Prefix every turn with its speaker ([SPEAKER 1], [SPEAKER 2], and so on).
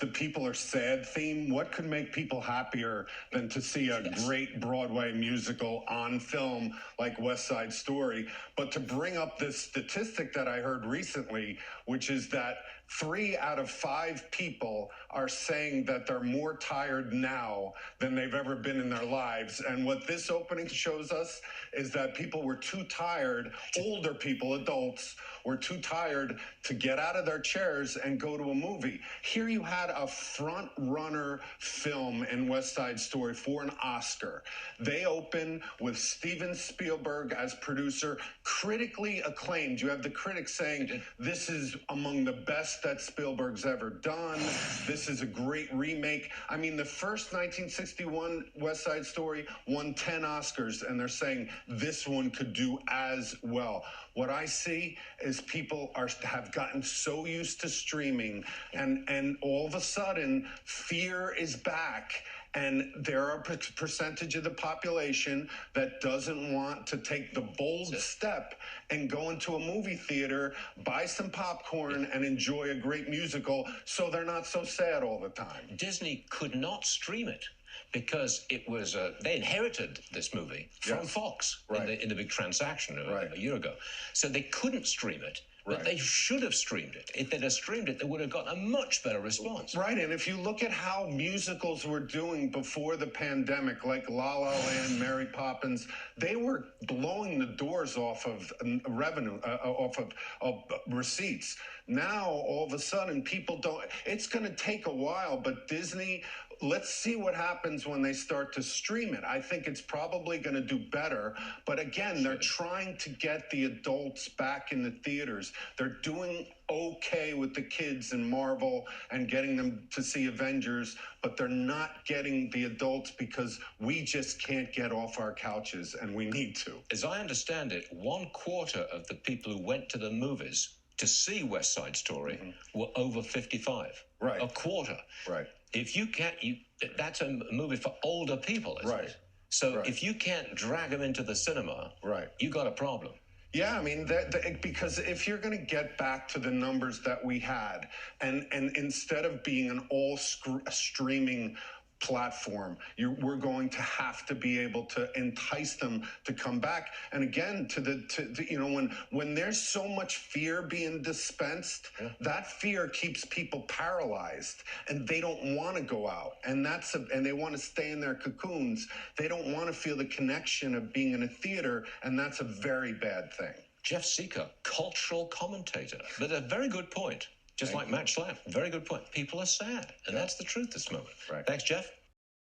[SPEAKER 1] the people are sad theme. What could make people happier than to see a great Broadway musical on film like West Side Story? But to bring up this statistic that I heard recently, which is that 3 out of 5 people are saying that they're more tired now than they've ever been in their lives. And what this opening shows us is that people were too tired, older people, adults, were too tired to get out of their chairs and go to a movie. Here you had a front runner film in West Side Story for an Oscar. They open with Steven Spielberg as producer, critically acclaimed. You have the critics saying, this is among the best that Spielberg's ever done. This is a great remake. I mean, the first 1961 West Side Story won 10 Oscars, and they're saying this one could do as well. What I see is people have gotten so used to streaming, and all of a sudden, fear is back. And there are a percentage of the population that doesn't want to take the bold step and go into a movie theater, buy some popcorn, and enjoy a great musical so they're not so sad all the time.
[SPEAKER 2] Disney could not stream it because it was they inherited this movie from Fox in the big transaction a year ago. So they couldn't stream it. But they should have streamed it. If they'd have streamed it, they would have gotten a much better response.
[SPEAKER 1] Right, and if you look at how musicals were doing before the pandemic, like La La Land, Mary Poppins, they were blowing the doors off of revenue, off of receipts. Now, all of a sudden, people don't. It's going to take a while, but Disney, let's see what happens when they start to stream it. I think it's probably going to do better. But again, they're trying to get the adults back in the theaters. They're doing okay with the kids in Marvel and getting them to see Avengers, but they're not getting the adults because we just can't get off our couches, and we need to.
[SPEAKER 2] As I understand it, 1/4 of the people who went to the movies to see West Side Story were over 55.
[SPEAKER 1] Right.
[SPEAKER 2] A quarter.
[SPEAKER 1] Right.
[SPEAKER 2] If you can't, that's a movie for older people, isn't it? So if you can't drag them into the cinema, you got a problem.
[SPEAKER 1] Yeah, I mean, because if you're going to get back to the numbers that we had, and instead of being an streaming platform, we're going to have to be able to entice them to come back. And again, when there's so much fear being dispensed, that fear keeps people paralyzed, and they don't want to go out. And and they want to stay in their cocoons. They don't want to feel the connection of being in a theater, and that's a very bad thing.
[SPEAKER 2] Jeff Sica, cultural commentator, but a very good point. Just like Matt Schlapp, very good point. People are sad, and that's the truth this moment.
[SPEAKER 1] Right.
[SPEAKER 2] Thanks, Jeff.